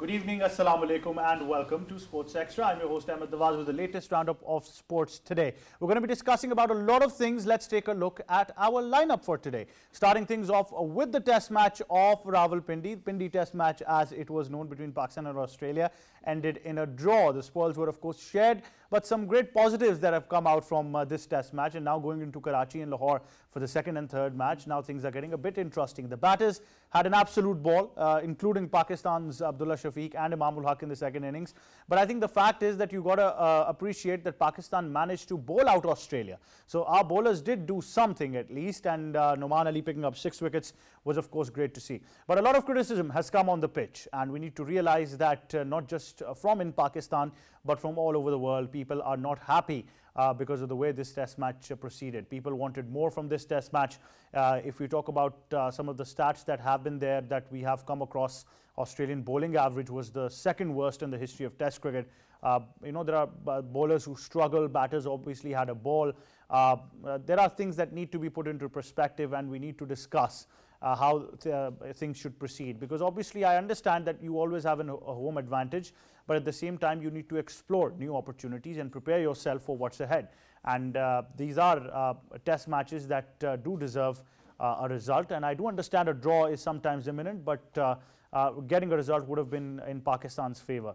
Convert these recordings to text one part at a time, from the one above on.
Good evening, assalamu alaikum, and welcome to Sports Extra. I'm your host Ahmed Nawaz with the latest roundup of sports today. We're going to be discussing about a lot of things. Let's take a look at our lineup for today. Starting things off with the test match of Rawalpindi. Pindi test match, as it was known, between Pakistan and Australia, ended in a draw. The spoils were of course shared, but some great positives that have come out from this test match. And now going into Karachi and Lahore for the second and third match, now things are getting a bit interesting. The batters had an absolute ball, including Pakistan's Abdullah Shafiq and Imamul Haq in the second innings. But I think the fact is that you got to appreciate that Pakistan managed to bowl out Australia. So our bowlers did do something at least, and Noman Ali picking up 6 wickets was of course great to see. But a lot of criticism has come on the pitch, and we need to realize that not just from in Pakistan but from all over the world, people are not happy because of the way this test match proceeded. People wanted more from this test match. If we talk about some of the stats that have been there that we have come across, Australian bowling average was the second worst in the history of test cricket. There are bowlers who struggle, batters obviously had a ball. There are things that need to be put into perspective, and we need to discuss how things should proceed, because obviously I understand that you always have a home advantage, but at the same time you need to explore new opportunities and prepare yourself for what's ahead. And these are test matches that do deserve a result, and I do understand a draw is sometimes imminent, but getting a result would have been in Pakistan's favour.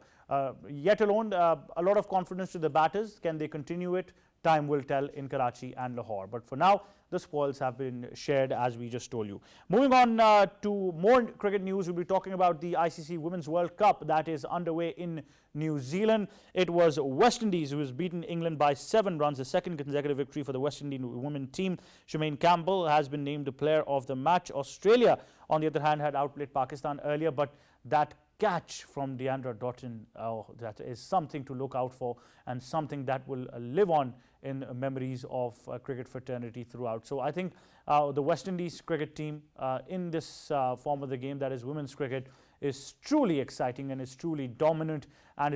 Yet alone, a lot of confidence to the batters. Can they continue it? Time will tell in Karachi and Lahore. But for now, the spoils have been shared, as we just told you. Moving on to more cricket news, we'll be talking about the ICC Women's World Cup that is underway in New Zealand. It was West Indies who has beaten England by 7 runs, the second consecutive victory for the West Indian women team. Shemaine Campbell has been named the player of the match. Australia, on the other hand, had outplayed Pakistan earlier, but that catch from Deandra Doughton, that is something to look out for, and something that will live on in memories of cricket fraternity throughout. So I think the West Indies cricket team in this form of the game, that is women's cricket, is truly exciting and is truly dominant, and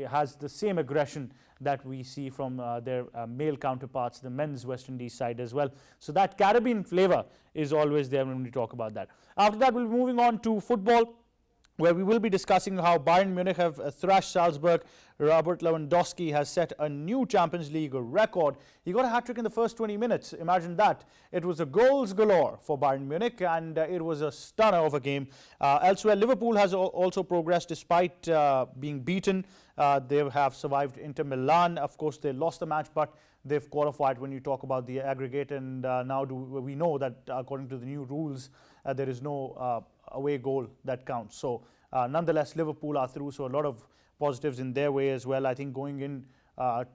has the same aggression that we see from their male counterparts, the men's West Indies side as well. So that Caribbean flavour is always there when we talk about that. After that, we'll be moving on to football, where we will be discussing how Bayern Munich have thrashed Salzburg. Robert Lewandowski has set a new Champions League record. He got a hat-trick in the first 20 minutes. Imagine that. It was a goals galore for Bayern Munich, and it was a stunner of a game. Elsewhere, Liverpool has also progressed despite being beaten. They have survived Inter Milan. Of course, they lost the match, but they've qualified when you talk about the aggregate, and now we know that according to the new rules, there is no away goal that counts. So nonetheless, Liverpool are through, so a lot of positives in their way as well. I think going in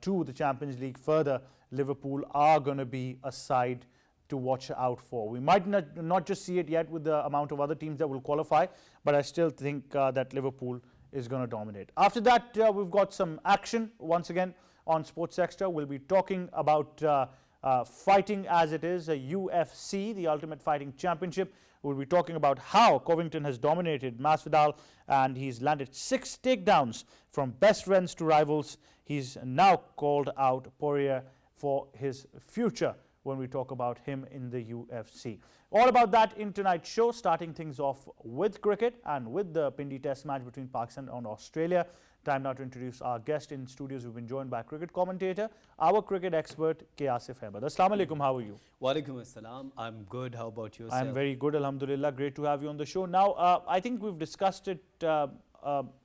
to the Champions League further, Liverpool are going to be a side to watch out for. We might not just see it yet with the amount of other teams that will qualify, but I still think that Liverpool is going to dominate. After that, we've got some action once again on Sports Extra. We'll be talking about fighting as it is, a UFC, the Ultimate Fighting Championship. We'll be talking about how Covington has dominated Masvidal, and he's landed 6 takedowns from best friends to rivals. He's now called out Poirier for his future when we talk about him in the UFC. All about that in tonight's show, starting things off with cricket and with the Pindi Test match between Pakistan and Australia. Time now to introduce our guest in studios. We've been joined by cricket commentator, our cricket expert, K. Asif Ahmed. Assalamu alaikum, how are you? Walaikum assalam. I'm good. How about yourself? I'm very good, alhamdulillah. Great to have you on the show. Now, I think we've discussed it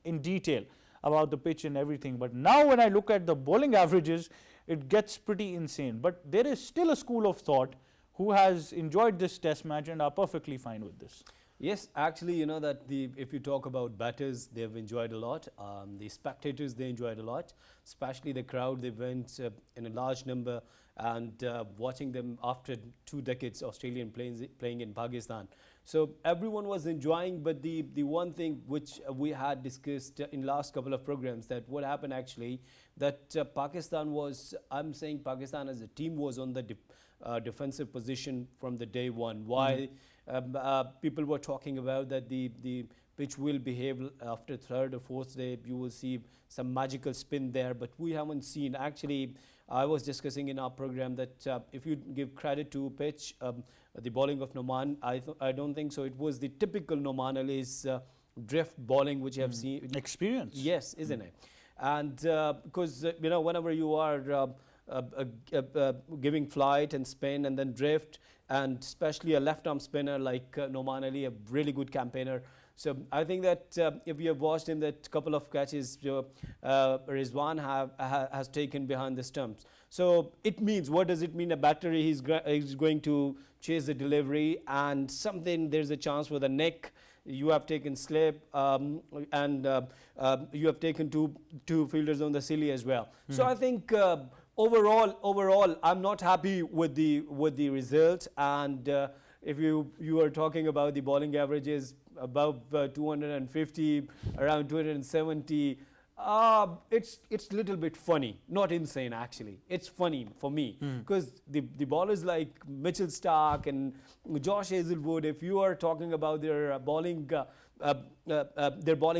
in detail about the pitch and everything, but now when I look at the bowling averages, it gets pretty insane. But there is still a school of thought who has enjoyed this test match and are perfectly fine with this. Yes, actually, you know that if you talk about batters, they've enjoyed a lot. The spectators, they enjoyed a lot, especially the crowd. They went in a large number, and watching them after 2 decades, Australian playing in Pakistan. So everyone was enjoying, but the one thing which we had discussed in last couple of programs, that what happened actually, that Pakistan was, I'm saying Pakistan as a team was on the defensive position from the day one. Why? People were talking about that the pitch will behave after 3rd or 4th day. You will see some magical spin there, but we haven't seen. Actually, I was discussing in our program that if you give credit to pitch, the bowling of Noman, I don't think so. It was the typical Noman Ali's drift bowling which you have seen. Experience. Yes, isn't it? And because you know, whenever you are giving flight and spin and then drift, and especially a left-arm spinner like Noman Ali, a really good campaigner. So I think that if you have watched him, that couple of catches Rizwan has taken behind the stumps. So it means, what does it mean? A batter, he's going to chase the delivery, and something, there's a chance for the neck. You have taken slip, and you have taken two fielders on the silly as well. So I think overall, I'm not happy with the result. And if you are talking about the bowling averages above 250, around 270. It's a little bit funny, not insane actually. It's funny for me because the bowlers like Mitchell Stark and Josh Hazlewood, if you are talking about their bowling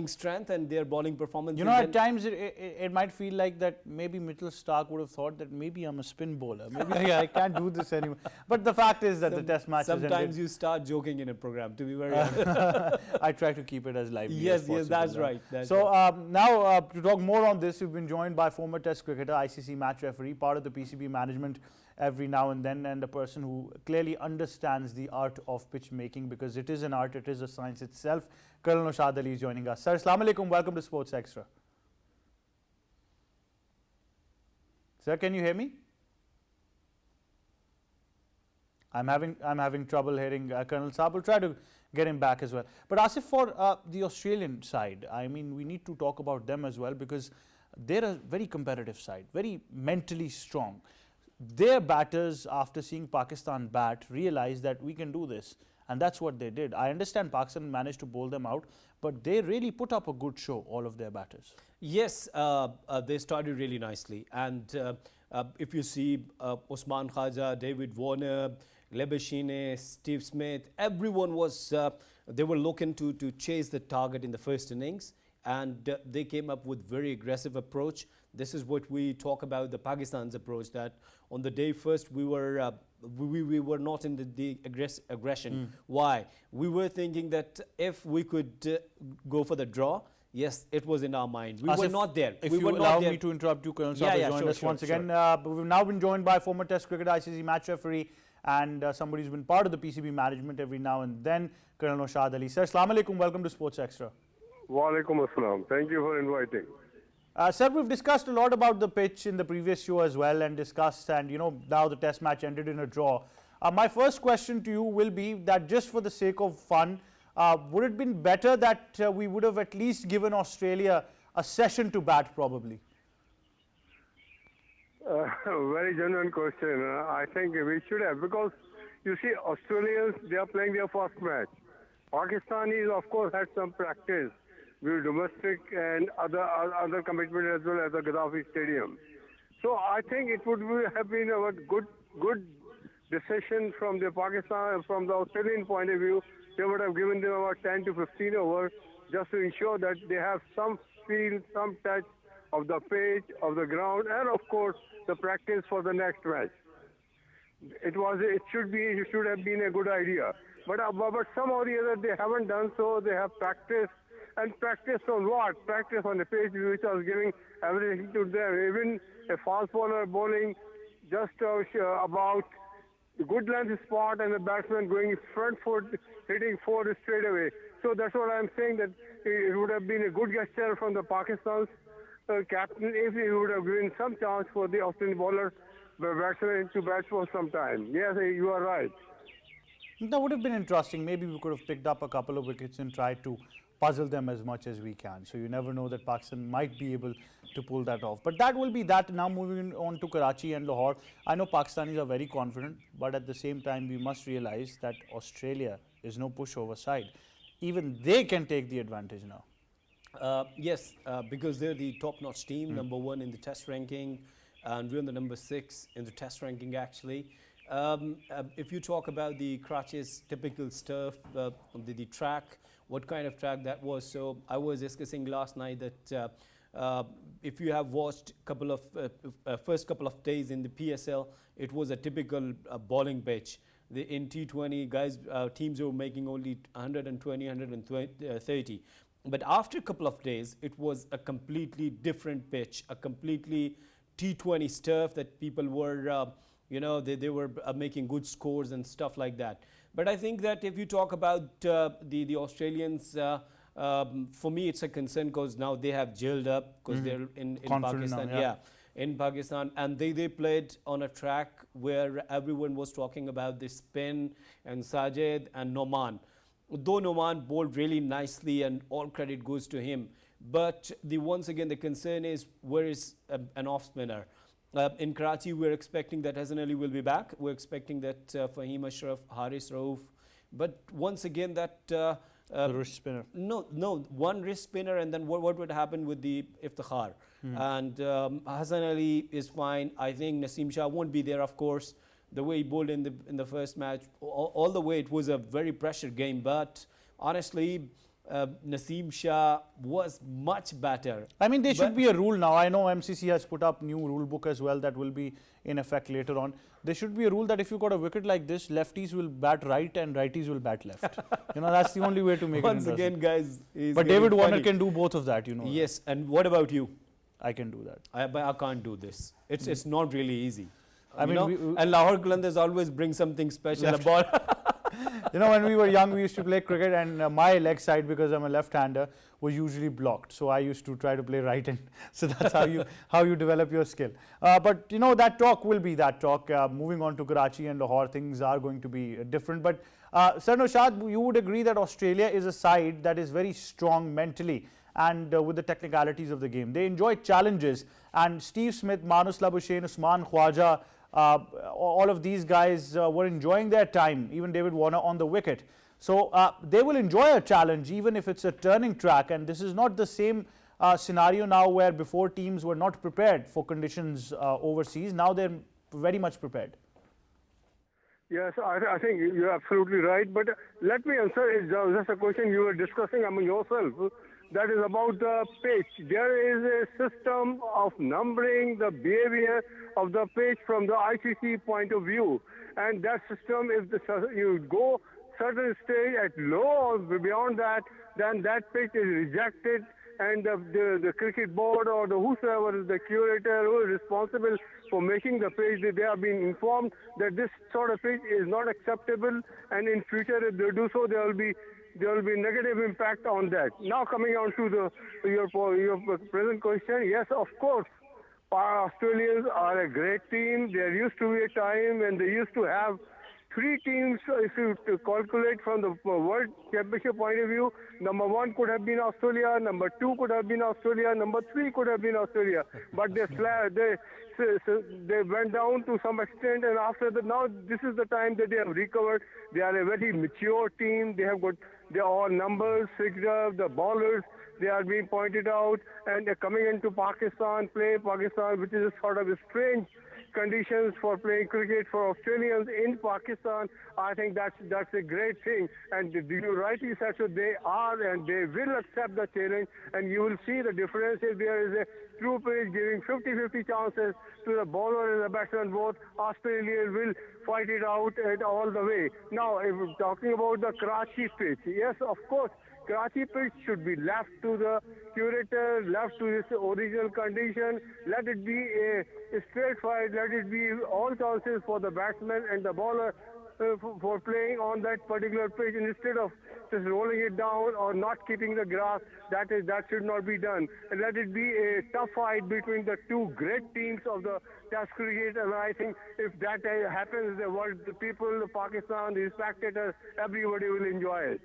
strength and their bowling performance, you know, at times it might feel like that maybe Mitchell Stark would have thought that maybe I'm a spin bowler, maybe I can't do this anymore. But the fact is that the test matches sometimes you start joking in a program, to be very honest. I try to keep it as lively yes, as possible. Yes, that's right. Now to talk more on this, we've been joined by former Test cricketer, ICC match referee, part of the PCB management every now and then, and a person who clearly understands the art of pitch making, because it is an art, it is a science itself. Colonel Noshad Ali is joining us. Sir, Assalamu Alaikum, welcome to Sports Extra. Sir, can you hear me? I'm having trouble hearing Colonel Saab. We'll try to get him back as well. But Asif, for the Australian side, I mean, we need to talk about them as well, because they're a very competitive side, very mentally strong. Their batters, after seeing Pakistan bat, realized that we can do this. And that's what they did. I understand Pakistan managed to bowl them out, but they really put up a good show, all of their batters. Yes, they started really nicely. And if you see Usman Khaja, David Warner, Lebashine, Steve Smith, everyone was, they were looking to chase the target in the first innings. And they came up with very aggressive approach. This is what we talk about the Pakistan's approach, that on the day first we were not in the aggression. Why? We were thinking that if we could go for the draw, yes, it was in our mind. We were not there. If you allow me to interrupt you, Colonel Saab, join us once again. We've now been joined by former Test cricketer, ICC match referee, and somebody who's been part of the PCB management every now and then, Colonel Noshad Ali. Sir, Assalamu Alaikum, welcome to Sports Extra. Wa alaikum assalam. Thank you for inviting. Sir, we've discussed a lot about the pitch in the previous show as well, and you know, now the test match ended in a draw. My first question to you will be that, just for the sake of fun, would it have been better that we would have at least given Australia a session to bat, probably? Very genuine question. I think we should have, because you see, Australians, they are playing their first match. Pakistanis, of course, had some practice with domestic and other commitment as well as the Gaddafi Stadium. So I think it would have been a good decision from the Australian point of view. They would have given them about 10 to 15 overs just to ensure that they have some feel, some touch of the pitch, of the ground, and of course the practice for the next match. It should have been a good idea. But somehow or the other they haven't done so. They have practiced. And practice on what? Practice on the pitch, which was giving everything to them. Even a fast bowler bowling just about the good length spot, and the batsman going front foot, hitting four straight away. So that's what I'm saying, that it would have been a good gesture from the Pakistan's captain if he would have given some chance for the Australian bowler batsman to bat for some time. Yes, you are right. That would have been interesting. Maybe we could have picked up a couple of wickets and tried to puzzle them as much as we can. So you never know that Pakistan might be able to pull that off. But that will be that. Now moving on to Karachi and Lahore. I know Pakistanis are very confident, but at the same time we must realize that Australia is no pushover side. Even they can take the advantage now. Yes, because they're the top-notch team, number one in the test ranking, and we're in the number 6 in the test ranking actually. If you talk about the Karachi's typical stuff, the track, what kind of track that was. So I was discussing last night that if you have watched first couple of days in the PSL, it was a typical bowling pitch. in T20, guys, teams were making only 120, 130. But after a couple of days, it was a completely different pitch, a completely T20 stuff that people were, they were making good scores and stuff like that. But I think that if you talk about the Australians, for me, it's a concern because now they have gelled up because they're in Pakistan. Now, in Pakistan, and they played on a track where everyone was talking about the spin and Sajid and Noman. Though Noman bowled really nicely and all credit goes to him, but once again the concern is where is an off spinner. In Karachi, we're expecting that Hasan Ali will be back. We're expecting that Fahim Ashraf, Haris Rauf, but once again that the wrist spinner. No, one wrist spinner, and then what would happen with the Iftikhar? And Hasan Ali is fine. I think Naseem Shah won't be there, of course. The way he bowled in the first match, all the way it was a very pressure game. But honestly, Naseem Shah was much better. I mean, there should be a rule now. I know MCC has put up new rule book as well that will be in effect later on. There should be a rule that if you got a wicket like this, lefties will bat right and righties will bat left. That's the only way to make Once it again, guys. But David Warner can do both of that, Yes, and what about you? I can do that. But I can't do this. It's not really easy. I mean, and Lahore Qalandars always bring something special about. When we were young, we used to play cricket, and my leg side, because I'm a left-hander, was usually blocked. So I used to try to play right hand. So that's how you develop your skill. But that talk will be that talk. Moving on to Karachi and Lahore, things are going to be different. But Sir Noshad, you would agree that Australia is a side that is very strong mentally and with the technicalities of the game. They enjoy challenges, and Steve Smith, Manus Labuschagne, Usman Khwaja, all of these guys were enjoying their time, even David Warner on the wicket. So they will enjoy a challenge even if it's a turning track, and this is not the same scenario now where before teams were not prepared for conditions overseas. Now they're very much prepared. Yes, I think you're absolutely right. But let me answer. It's just a question you were discussing among yourself. That is about the pitch. There is a system of numbering the behavior of the pitch from the ICC point of view. And that system, if you go certain stage at low or beyond that, then that pitch is rejected, and the cricket board or whosoever is the curator who is responsible for making the pitch, they have been informed that this sort of pitch is not acceptable, and in future if they do so, there will be negative impact on that. Now coming on to your present question, yes, of course, Australians are a great team. There used to be a time when they used to have three teams, if you calculate from the World Championship point of view. Number one could have been Australia, number two could have been Australia, number three could have been Australia. But they went down to some extent, and after that, now this is the time that they have recovered. They are a very mature team. They have got all numbers fixed up, the bowlers, they are being pointed out, and they're coming into Pakistan, which is a sort of a strange conditions for playing cricket for Australians in Pakistan. I think that's a great thing. And you rightly said so, they are and they will accept the challenge, and you will see the difference if there is a true pitch giving 50-50 chances to the bowler and the batsman both. Australia will fight it out all the way. Now, if we're talking about the Karachi pitch, yes, of course, Karachi pitch should be left to the curator, left to its original condition. Let it be a straight fight. Let it be all chances for the batsman and the bowler for playing on that particular pitch, instead of just rolling it down or not keeping the grass. That should not be done. And let it be a tough fight between the two great teams of the Test cricket. And I think if that happens, the people, Pakistan, the spectators, everybody will enjoy it.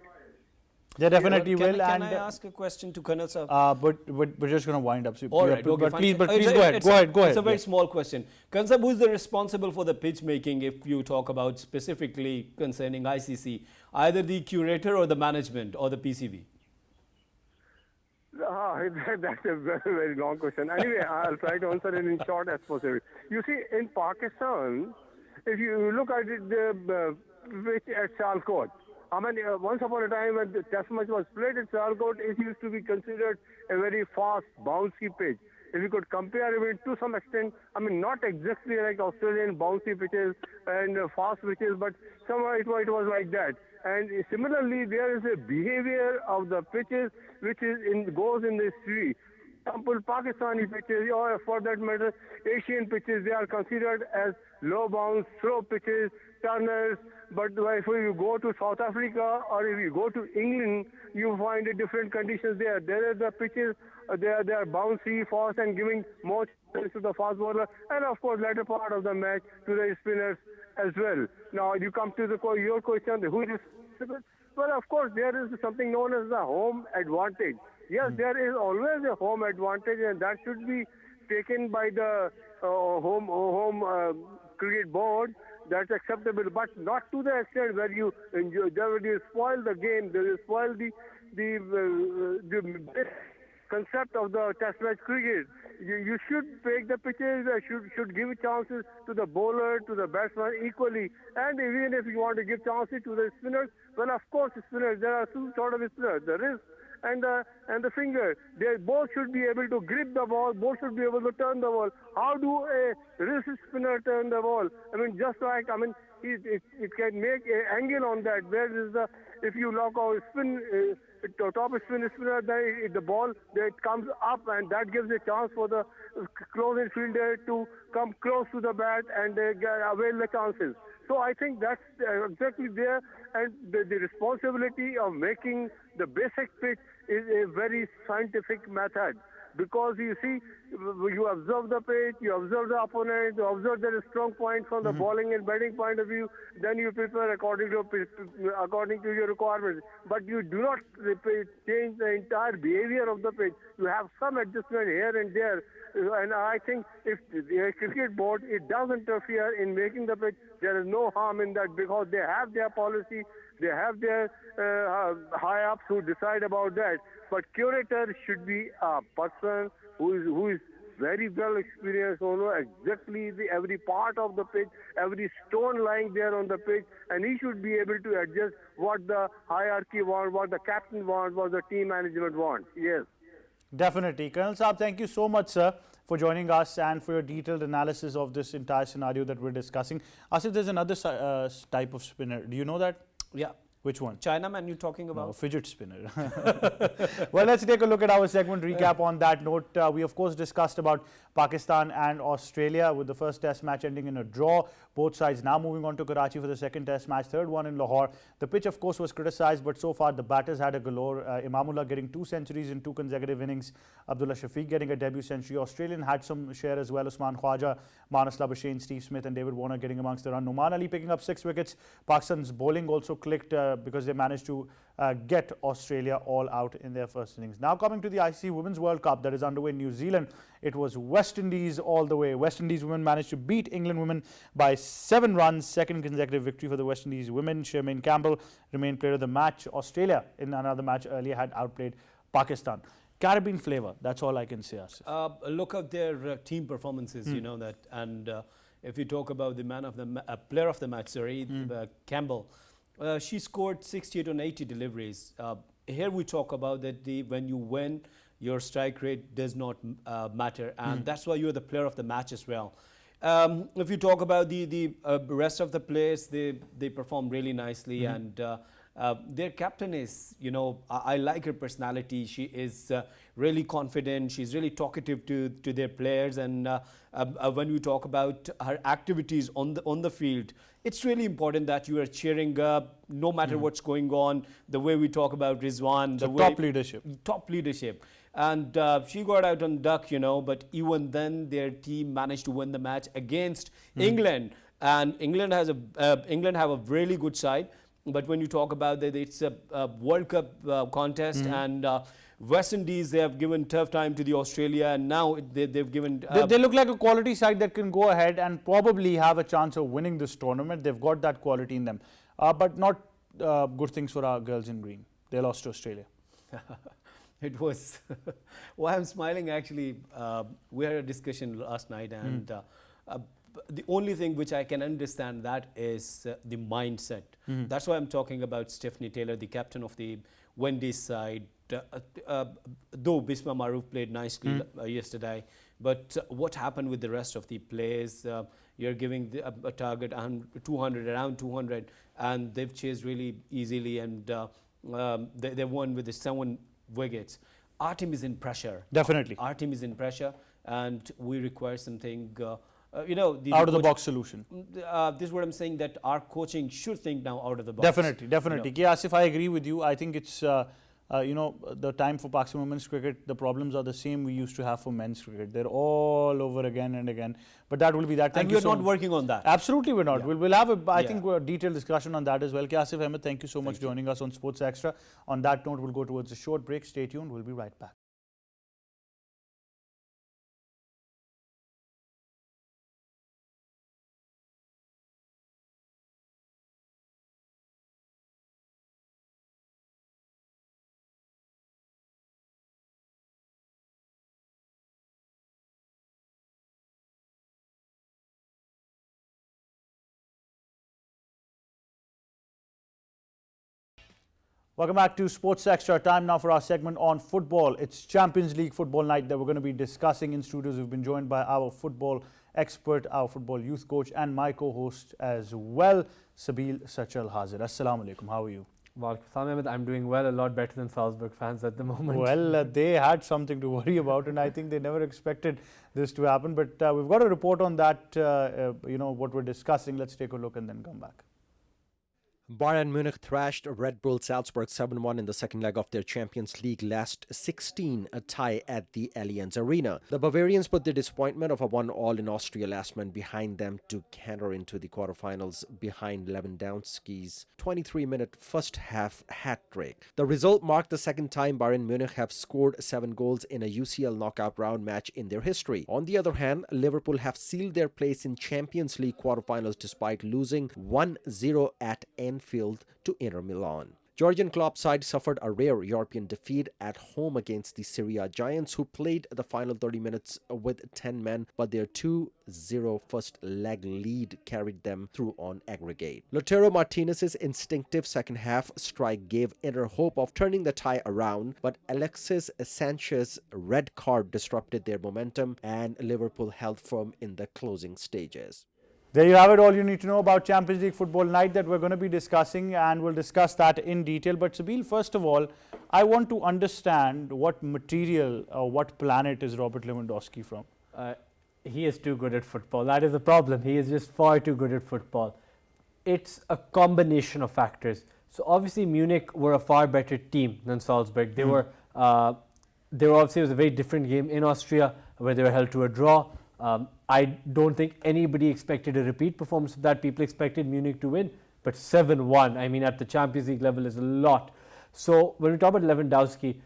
They definitely will. Can I ask a question to Colonel sir? But we're just going to wind up. So all right, okay, but please go ahead. Go ahead. It's a very small question. Colonel sir, who is the responsible for the pitch making if you talk about specifically concerning ICC? Either the curator or the management or the PCB? That's a very, very long question. Anyway, I'll try to answer it in short as possible. You see, in Pakistan, if you look at it, the pitch at Sialkot, I mean, once upon a time when the Test match was played at Sialkot, it used to be considered a very fast, bouncy pitch. if you could compare it to some extent, I mean, not exactly like Australian bouncy pitches and fast pitches, but somehow it was like that. And similarly, there is a behavior of the pitches which goes in this tree. For example, Pakistani pitches, or for that matter, Asian pitches, they are considered as low bounce, slow pitches, turners. But if you go to South Africa or if you go to England, you find a different conditions there. There are the pitches, they are bouncy, fast, and giving more chances to the fast bowler, and of course, latter part of the match to the spinners as well. Now, you come to your question, who is well, of course, there is something known as the home advantage. Yes, there is always a home advantage, and that should be taken by the home cricket board. That's acceptable, but not to the extent where you spoil the game, you spoil the concept of the test match cricket. You should take the pitches, should give chances to the bowler, to the batsman equally. And even if you want to give chances to the spinners, well, of course, spinners, there are two sort of spinners, the wrist and the finger. They both should be able to grip the ball, both should be able to turn the ball. How do a wrist spinner turn the ball? I mean, just like, I mean, it can make an angle on that. If you lock out spin, top spinner, then the ball that comes up, and that gives a chance for the close fielder to come close to the bat and avail the chances. So I think that's exactly there, and the responsibility of making the basic pitch is a very scientific method. Because you see, you observe the pitch, you observe the opponent, you observe their strong point from the bowling and batting point of view, then you prepare according to your requirements. But you do not change the entire behavior of the pitch. You have some adjustment here and there. And I think if the cricket board, it does interfere in making the pitch, there is no harm in that, because they have their policy, they have their high-ups who decide about that. But curator should be a person who is very well experienced, who knows exactly every part of the pitch, every stone lying there on the pitch, and he should be able to adjust what the hierarchy wants, what the captain wants, what the team management wants. Yes. Definitely. Colonel Saab, thank you so much, sir, for joining us and for your detailed analysis of this entire scenario that we're discussing. Asif, there's another type of spinner. Do you know that? Yeah. Which one? Chinaman you're talking about? No, fidget spinner. Well, let's take a look at our segment recap on that note. We, of course, discussed about Pakistan and Australia, with the first test match ending in a draw. Both sides now moving on to Karachi for the second test match, third one in Lahore. The pitch, of course, was criticised, but so far the batters had a galore. Imamullah getting 2 centuries in 2 consecutive innings. Abdullah Shafiq getting a debut century. Australian had some share as well. Usman Khwaja, Manas Labuschagne, Steve Smith and David Warner getting amongst the run. Numan Ali picking up 6 wickets. Pakistan's bowling also clicked because they managed to get Australia all out in their first innings. Now coming to the ICC Women's World Cup that is underway in New Zealand. It was West Indies all the way. West Indies women managed to beat England women by 7 runs. Second consecutive victory for the West Indies women. Shermaine Campbell remained player of the match. Australia in another match earlier had outplayed Pakistan. Caribbean flavour, that's all I can say, Asif. Look at their team performances, you know that. And if you talk about the player of the match, Campbell, she scored 68 on 80 deliveries. Here we talk about that when you win, your strike rate does not matter, and that's why you're the player of the match as well. If you talk about the rest of the players, they perform really nicely, and their captain is, I like her personality. She is really confident. She's really talkative to their players, and when we talk about her activities on the field, it's really important that you are cheering up no matter what's going on. The way we talk about Rizwan, top leadership. And she got out on duck, but even then their team managed to win the match against England. And England have a really good side. But when you talk about that, it's a World Cup contest, and West Indies, they have given tough time to the Australia, and now they've given... they look like a quality side that can go ahead and probably have a chance of winning this tournament. They've got that quality in them. But not good things for our girls in green. They lost to Australia. It was... Why I'm smiling, actually, we had a discussion last night, and the only thing which I can understand that is the mindset. That's why I'm talking about Stephanie Taylor, the captain of the Wendy's side. though Bisma Maroof played nicely yesterday, but what happened with the rest of the players? You're giving a target around 200, and they've chased really easily, and they won with the 7 wickets. Our team is in pressure. Definitely. Our team is in pressure, and we require something. Out of the box solution. This is what I'm saying, that our coaching should think now out of the box. Definitely. Yes, if I agree with you, I think it's the time for Pakistan women's cricket. The problems are the same we used to have for men's cricket. They're all over again and again. But that will be that. And we're not working on that. Absolutely, we're not. We'll have I think a detailed discussion on that as well. Asif Ahmed, thank you so much for joining us on Sports Extra. On that note, we'll go towards a short break. Stay tuned. We'll be right back. Welcome back to Sports Extra. Time now for our segment on football. It's Champions League football night that we're going to be discussing in studios. We've been joined by our football expert, our football youth coach, and my co-host as well, Sabil Sachal Hazir. Assalamu alaikum. How are you? I'm doing well, a lot better than Salzburg fans at the moment. Well, they had something to worry about, and I think they never expected this to happen. But we've got a report on that, what we're discussing. Let's take a look and then come back. Bayern Munich thrashed Red Bull Salzburg 7-1 in the second leg of their Champions League last 16, a tie at the Allianz Arena. The Bavarians put the disappointment of a 1-1 in Austria last month behind them to canter into the quarterfinals behind Lewandowski's 23-minute first half hat-trick. The result marked the second time Bayern Munich have scored 7 goals in a UCL knockout round match in their history. On the other hand, Liverpool have sealed their place in Champions League quarterfinals despite losing 1-0 at Anfield to Inter Milan. Georgian Klopp's side suffered a rare European defeat at home against the Serie A giants, who played the final 30 minutes with 10 men, but their 2-0 first leg lead carried them through on aggregate. Lautaro Martinez's instinctive second half strike gave Inter hope of turning the tie around, but Alexis Sanchez's red card disrupted their momentum, and Liverpool held firm in the closing stages. There you have it, all you need to know about Champions League football night that we're going to be discussing, and we'll discuss that in detail. But Sabil, first of all, I want to understand what material or what planet is Robert Lewandowski from? He is too good at football. That is the problem. He is just far too good at football. It's a combination of factors. So obviously Munich were a far better team than Salzburg. They were obviously, it was a very different game in Austria where they were held to a draw. I don't think anybody expected a repeat performance of that. People expected Munich to win, but 7-1, I mean, at the Champions League level is a lot. So when we talk about Lewandowski,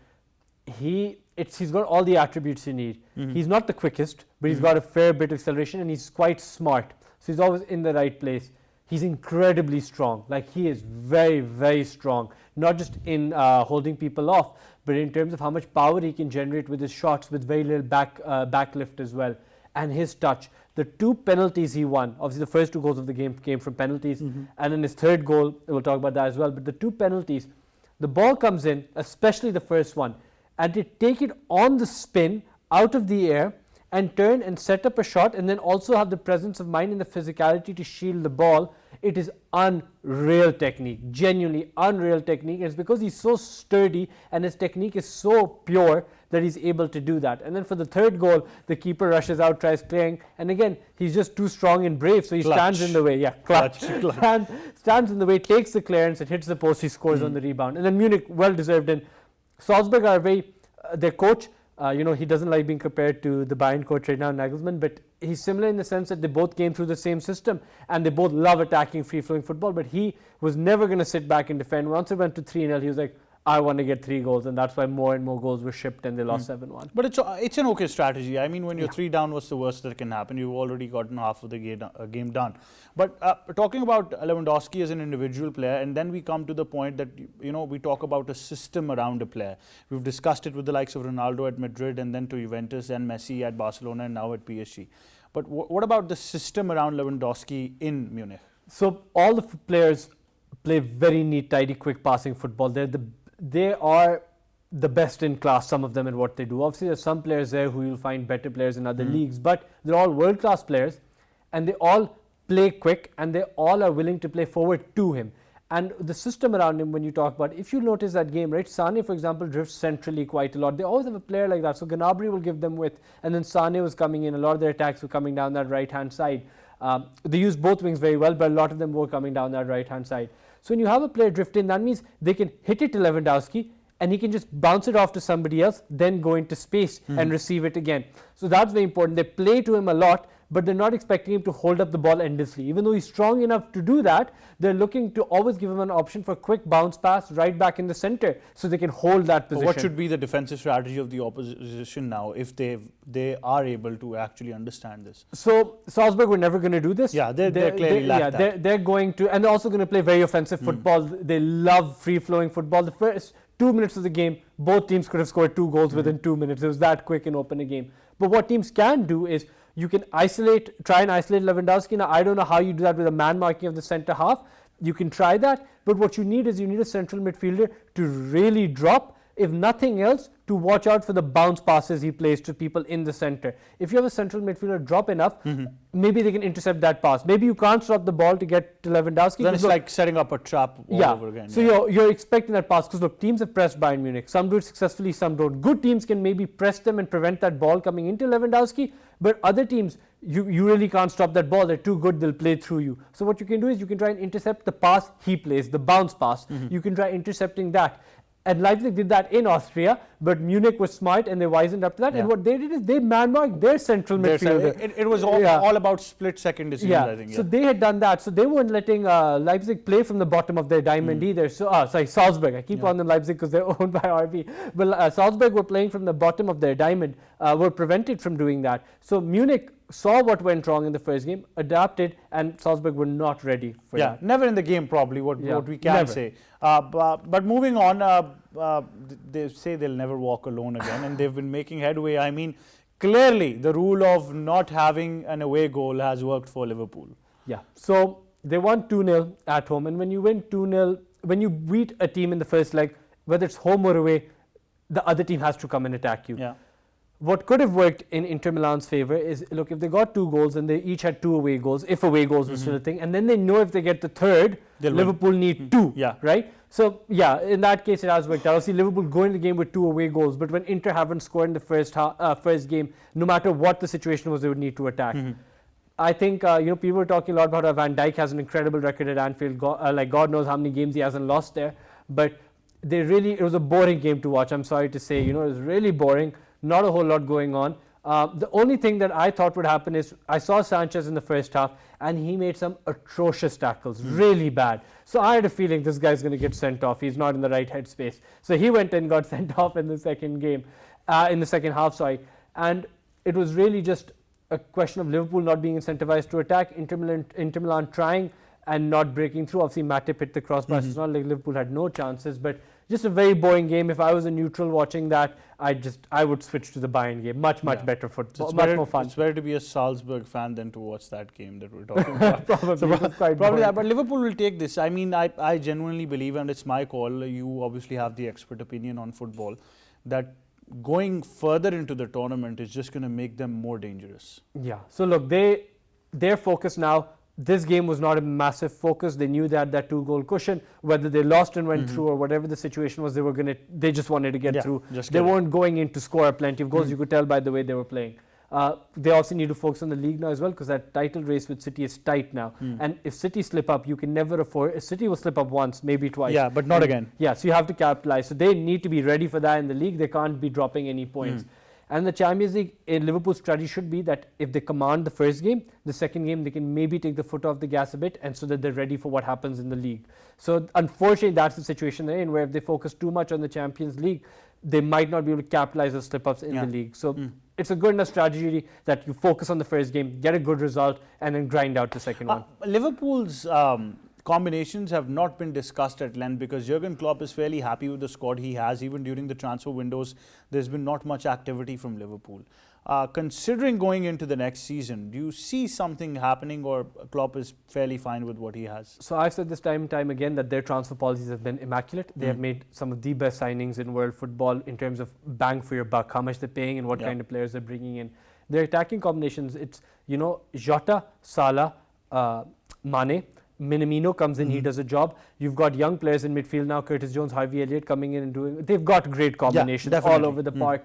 he's got all the attributes you need. He's not the quickest, but he's got a fair bit of acceleration, and he's quite smart. So he's always in the right place. He's incredibly strong. Like, he is very, very strong, not just in holding people off, but in terms of how much power he can generate with his shots, with very little backlift as well. And his touch. The 2 penalties he won, obviously the first 2 goals of the game came from penalties, and then his third goal, we'll talk about that as well, but the 2 penalties, the ball comes in, especially the first one, and to take it on the spin out of the air and turn and set up a shot, and then also have the presence of mind and the physicality to shield the ball, it is unreal technique, genuinely unreal technique. And it's because he's so sturdy and his technique is so pure that he's able to do that. And then for the third goal, the keeper rushes out, tries clearing, and again, he's just too strong and brave, so he stands in the way. Yeah, clutch. Stands in the way, takes the clearance, and hits the post, he scores on the rebound. And then Munich, well deserved. And Salzburg are their coach, he doesn't like being compared to the Bayern coach right now, Nagelsmann, but he's similar in the sense that they both came through the same system and they both love attacking, free-flowing football, but he was never going to sit back and defend. Once it went to 3-0, he was like, I want to get 3 goals, and that's why more and more goals were shipped and they lost 7-1. But it's an okay strategy. I mean, when you're 3 down, what's the worst that can happen? You've already gotten half of the game done. But talking about Lewandowski as an individual player, and then we come to the point that, we talk about a system around a player. We've discussed it with the likes of Ronaldo at Madrid, and then to Juventus, and Messi at Barcelona, and now at PSG. But what about the system around Lewandowski in Munich? So all the players play very neat, tidy, quick passing football. They are the best in class, some of them, in what they do. Obviously, there's some players there who you'll find better players in other leagues, but they're all world-class players, and they all play quick, and they all are willing to play forward to him. And the system around him, when you talk about, if you notice that game, right, Sane, for example, drifts centrally quite a lot. They always have a player like that. So Gnabry will give them width, and then Sane was coming in. A lot of their attacks were coming down that right-hand side. They use both wings very well, but a lot of them were coming down that right-hand side. So when you have a player drift in, that means they can hit it to Lewandowski, and he can just bounce it off to somebody else, then go into space and receive it again. So that's very important. They play to him a lot, but they're not expecting him to hold up the ball endlessly. Even though he's strong enough to do that, they're looking to always give him an option for a quick bounce pass right back in the center, so they can hold that position. But what should be the defensive strategy of the opposition now if they are able to actually understand this? So Salzburg were never going to do this. Yeah, they're clearly lack that. They're going to, and they're also going to play very offensive football. They love free-flowing football. The first 2 minutes of the game, both teams could have scored 2 goals within 2 minutes. It was that quick and open a game. But what teams can do is, you can try and isolate Lewandowski. Now, I don't know how you do that with a man marking of the centre half. You can try that, but what you need is a central midfielder to really drop, if nothing else, to watch out for the bounce passes he plays to people in the centre. If you have a central midfielder drop enough, maybe they can intercept that pass. Maybe you can't stop the ball to get to Lewandowski. Then it's like setting up a trap all over again. So you're expecting that pass, because look, teams have pressed Bayern Munich. Some do it successfully, some don't. Good teams can maybe press them and prevent that ball coming into Lewandowski, but other teams, you really can't stop that ball. They're too good, they'll play through you. So what you can do is you can try and intercept the pass he plays, the bounce pass. You can try intercepting that. And Leipzig did that in Austria, but Munich was smart and they wisened up to that. And what they did is they man-marked their central midfielder. It was all about split-second decisions, I think. So they had done that. So they weren't letting Leipzig play from the bottom of their diamond either. So, Salzburg. I keep calling them Leipzig because they're owned by RB. But Salzburg were playing from the bottom of their diamond, were prevented from doing that. So Munich saw what went wrong in the first game, adapted, and Salzburg were not ready for that. Yeah, never in the game probably, what we can say. But moving on, they say they'll never walk alone again, and they've been making headway. I mean, clearly the rule of not having an away goal has worked for Liverpool. Yeah, so they won 2-0 at home, and when you win 2-0, when you beat a team in the first leg, whether it's home or away, the other team has to come and attack you. Yeah. What could have worked in Inter Milan's favour is, look, if they got 2 goals and they each had 2 away goals, if away goals was still a thing, and then they know if they get the third, Liverpool need 2, right? So, in that case it has worked out. See, Liverpool go into the game with 2 away goals, but when Inter haven't scored in the first game, no matter what the situation was, they would need to attack. I think, people were talking a lot about how Van Dijk has an incredible record at Anfield, God knows how many games he hasn't lost there, but it was a boring game to watch, I'm sorry to say, it was really boring. Not a whole lot going on. The only thing that I thought would happen is I saw Sanchez in the first half and he made some atrocious tackles, really bad. So I had a feeling this guy's going to get sent off. He's not in the right headspace. So he went and got sent off in the second half. And it was really just a question of Liverpool not being incentivized to attack, Inter Milan trying and not breaking through. Obviously, Matip hit the crossbar. It's not like Liverpool had no chances, but just a very boring game. If I was a neutral watching that, I would switch to the Bayern game. Much better football, so much more fun. It's better to be a Salzburg fan than to watch that game that we're talking about. Probably, but Liverpool will take this. I mean, I genuinely believe, and it's my call, you obviously have the expert opinion on football, that going further into the tournament is just going to make them more dangerous. Yeah. So look, their focus now, this game was not a massive focus. They knew they had that 2-goal cushion. Whether they lost and went through or whatever the situation was, they just wanted to get through. They weren't going in to score plenty of goals. You could tell by the way they were playing. They also need to focus on the league now as well, because that title race with City is tight now. And if City slip up, you can never afford. City will slip up once, maybe twice. Yeah, but not again. Yeah, so you have to capitalize. So they need to be ready for that in the league. They can't be dropping any points. And the Champions League, Liverpool's strategy should be that if they command the first game, the second game they can maybe take the foot off the gas a bit, and so that they're ready for what happens in the league. So unfortunately, that's the situation they're in, where if they focus too much on the Champions League, they might not be able to capitalize on slip-ups in the league. So it's a good enough strategy that you focus on the first game, get a good result, and then grind out the second one. Liverpool's combinations have not been discussed at length because Jurgen Klopp is fairly happy with the squad he has. Even during the transfer windows, there's been not much activity from Liverpool. Considering going into the next season, do you see something happening, or Klopp is fairly fine with what he has? So I've said this time and time again that their transfer policies have been immaculate. They have made some of the best signings in world football in terms of bang for your buck, how much they're paying and what kind of players they're bringing in. Their attacking combinations, it's, Jota, Salah, Mane, Minamino comes in, he does a job. You've got young players in midfield now, Curtis Jones, Harvey Elliott coming in and doing, they've got great combinations all over the park.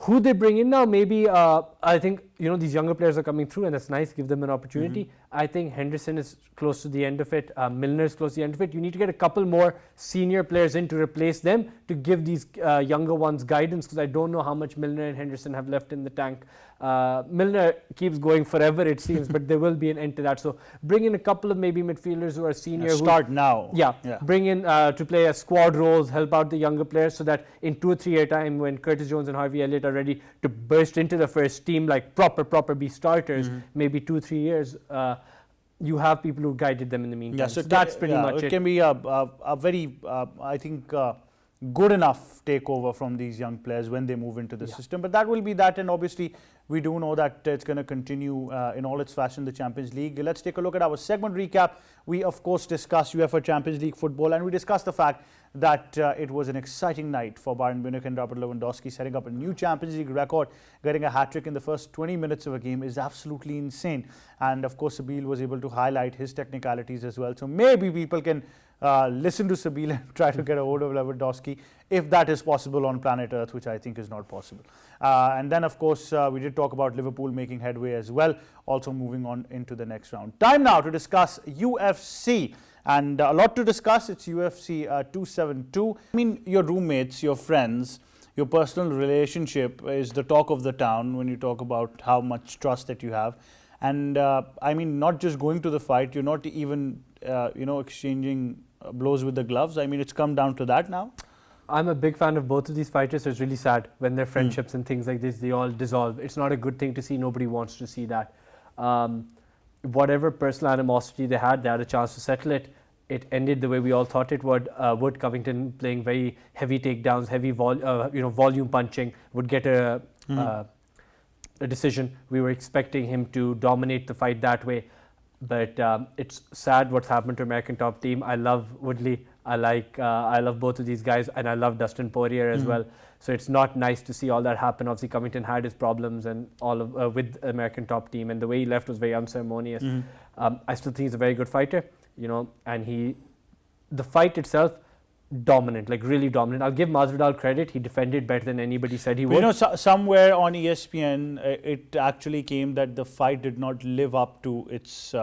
Who they bring in now, maybe, I think, these younger players are coming through and that's nice, give them an opportunity. I think Henderson is close to the end of it, Milner is close to the end of it. You need to get a couple more senior players in to replace them to give these younger ones guidance, because I don't know how much Milner and Henderson have left in the tank. Milner keeps going forever, it seems, but there will be an end to that. So bring in a couple of maybe midfielders who are senior. Start now. Yeah, bring in to play as squad roles, help out the younger players, so that in 2 or 3 year time, when Curtis Jones and Harvey Elliott are ready to burst into the first team, like proper be starters, maybe 2 or 3 years, you have people who guided them in the meantime. Yeah, so that's pretty much it. It can be a very, I think, good enough takeover from these young players when they move into the system. But that will be that, and obviously we do know that it's going to continue in all its fashion, the Champions League. Let's take a look at our segment recap. We of course discuss UEFA Champions League football, and we discussed the fact that it was an exciting night for Bayern Munich, and Robert Lewandowski setting up a new Champions League record. Getting a hat-trick in the first 20 minutes of a game is absolutely insane. And of course Sabeel was able to highlight his technicalities as well. So maybe people can listen to Sabeel and try to get a hold of Lewandowski, if that is possible on planet Earth, which I think is not possible. And then of course we did talk about Liverpool making headway as well, also moving on into the next round. Time now to discuss UFC. And a lot to discuss. It's UFC 272. I mean, your roommates, your friends, your personal relationship is the talk of the town when you talk about how much trust that you have. And I mean, not just going to the fight, you're not even, exchanging blows with the gloves. I mean, it's come down to that now. I'm a big fan of both of these fighters, so it's really sad when their friendships and things like this, they all dissolve. It's not a good thing to see. Nobody wants to see that. Whatever personal animosity they had a chance to settle it. It ended the way we all thought it would. Wood Covington playing very heavy takedowns, heavy volume punching, would get a decision. We were expecting him to dominate the fight that way, but it's sad what's happened to American top team. I love Woodley. I love both of these guys, and I love Dustin Poirier as well. So it's not nice to see all that happen. Obviously, Covington had his problems and all of with American top team, and the way he left was very unceremonious. I still think he's a very good fighter, and the fight itself, dominant, like really dominant. I'll give Masvidal credit. He defended better than anybody said he would. Somewhere on ESPN, it actually came that the fight did not live up to its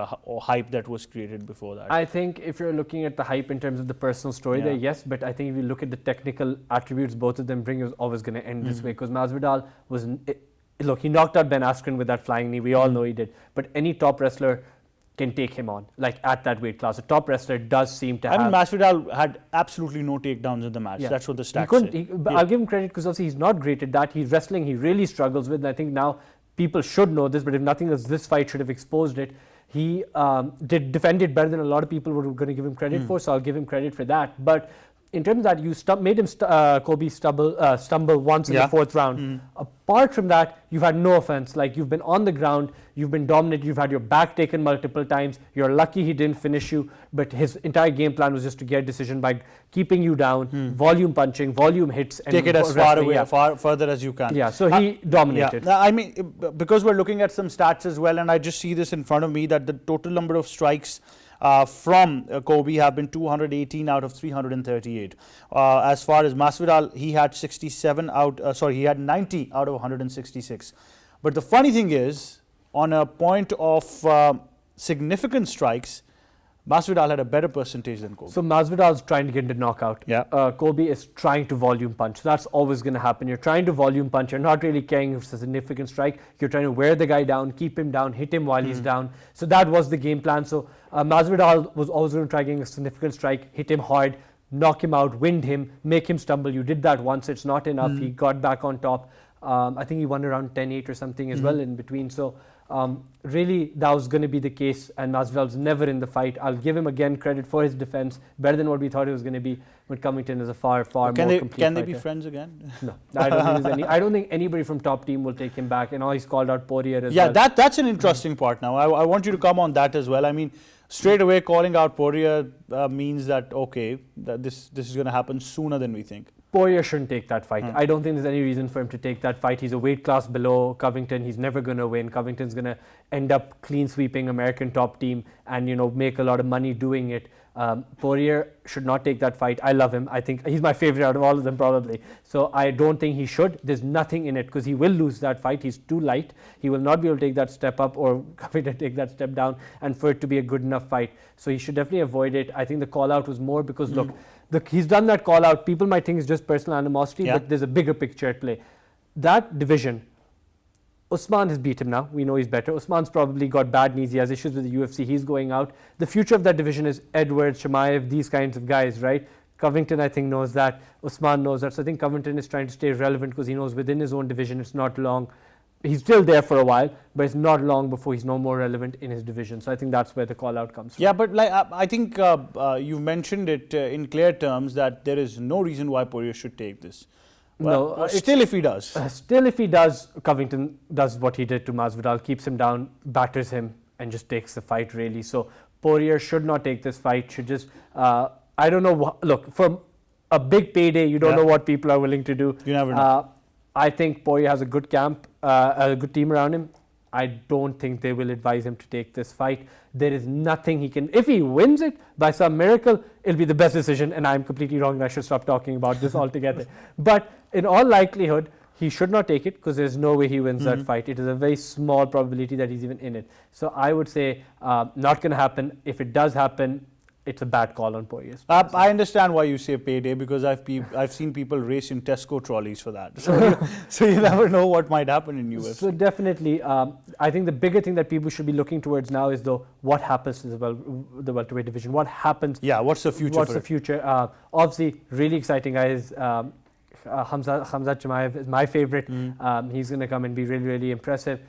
hype that was created before that. I think if you're looking at the hype in terms of the personal story there, yes, but I think if you look at the technical attributes both of them bring, it was always going to end this way, because Masvidal was, look, he knocked out Ben Askren with that flying knee. We all know he did. But any top wrestler can take him on, like at that weight class. A top wrestler does seem to have... I mean, Masvidal had absolutely no takedowns in the match. That's what the stats say. But I'll give him credit because obviously he's not great at that. He's wrestling, he really struggles with, and I think now people should know this, but if nothing else, this fight should have exposed it. He defended better than a lot of people were going to give him credit for, so I'll give him credit for that. But in terms of that, you made him Kobe stumble once in the 4th round. Apart from that, you've had no offense. Like, you've been on the ground, you've been dominated, you've had your back taken multiple times. You're lucky he didn't finish you, but his entire game plan was just to get a decision by keeping you down, volume punching, volume hits, and take it as far away, further as you can. Yeah, so he dominated. I mean, because we're looking at some stats as well, and I just see this in front of me, that the total number of strikes from Kobe have been 218 out of 338. As far as Masvidal, he had 90 out of 166. But the funny thing is, on a point of significant strikes, Masvidal had a better percentage than Kobe. So Masvidal's trying to get into knockout. Kobe is trying to volume punch. So that's always going to happen. You're trying to volume punch. You're not really caring if it's a significant strike. You're trying to wear the guy down, keep him down, hit him while he's down. So that was the game plan. So Masvidal was always going to try getting a significant strike, hit him hard, knock him out, wind him, make him stumble. You did that once. It's not enough. He got back on top. I think he won around 10-8 or something as well in between. So really, that was going to be the case, and Masvidal was never in the fight. I'll give him again credit for his defense, better than what we thought it was going to be. But Covington is a far more complete Can they fighter. be friends again? No, I don't think there's any. I don't think anybody from top team will take him back. And now he's called out Poirier as Yeah, well. that's an interesting part now. I want you to come on that as well. I mean, straight away calling out Poirier means that, okay, that this is going to happen sooner than we think. Poirier shouldn't take that fight. I don't think there's any reason for him to take that fight. He's a weight class below Covington. He's never going to win. Covington's going to end up clean sweeping American top team and, you know, make a lot of money doing it. Poirier should not take that fight. I love him. I think he's my favorite out of all of them probably. So I don't think he should. There's nothing in it because he will lose that fight. He's too light. He will not be able to take that step up or Covington take that step down and for it to be a good enough fight. So he should definitely avoid it. I think the call out was more because look, he's done that call out. People might think it's just personal animosity, but there's a bigger picture at play. That division, Usman has beat him now. We know he's better. Usman's probably got bad knees. He has issues with the UFC. He's going out. The future of that division is Edwards, Chimaev, these kinds of guys, right? Covington, I think, knows that. Usman knows that. So I think Covington is trying to stay relevant because he knows within his own division it's not long. He's still there for a while, but it's not long before he's no more relevant in his division. So I think that's where the call out comes from. Yeah, but like I think you mentioned it in clear terms that there is no reason why Poirier should take this. Well, No, still if he does. Still, if he does, Covington does what he did to Masvidal, keeps him down, batters him, and just takes the fight, really. So Poirier should not take this fight, should just, I don't know, look, for a big payday, you don't know what people are willing to do. You never know. I think Poirier has a good camp, a good team around him. I don't think they will advise him to take this fight. There is nothing he can, if he wins it by some miracle, it'll be the best decision, and I'm completely wrong, I should stop talking about this altogether. But in all likelihood, he should not take it because there's no way he wins that fight. It is a very small probability that he's even in it. So I would say not going to happen. If it does happen, it's a bad call on Poirier's. I understand why you say payday because I've seen people race in Tesco trolleys for that. So you never know what might happen in UFC. So definitely, I think the bigger thing that people should be looking towards now is though what happens to the welterweight division. What happens? Yeah, what's the future? What's the future? Obviously, really exciting guys. Hamza Chimaev is my favorite. He's going to come and be really, really impressive.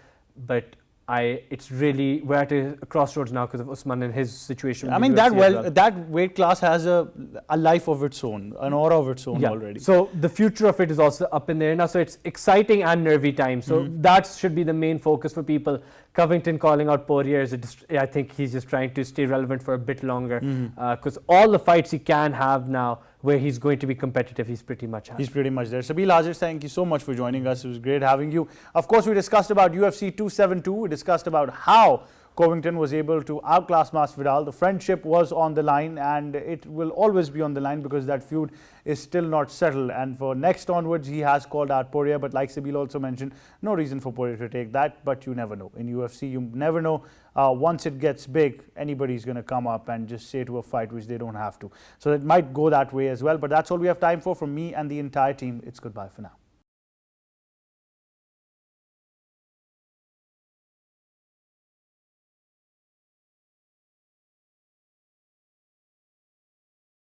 But it's really, we're at a crossroads now because of Usman and his situation. I mean, that weight class has a life of its own, an aura of its own already. So the future of it is also up in the air now. So it's exciting and nervy time. So that should be the main focus for people. Covington calling out Poirier, I think he's just trying to stay relevant for a bit longer because all the fights he can have now where he's going to be competitive, he's pretty much has. He's pretty much there. Sabeel Haziz, thank you so much for joining us. It was great having you. Of course, we discussed about UFC 272. We discussed about how Covington was able to outclass Masvidal. The friendship was on the line and it will always be on the line because that feud is still not settled. And for next onwards, he has called out Poirier. But like Sabeel also mentioned, no reason for Poirier to take that. But you never know. In UFC, you never know. Once it gets big, anybody's going to come up and just say to a fight which they don't have to. So it might go that way as well. But that's all we have time for. From me and the entire team, it's goodbye for now.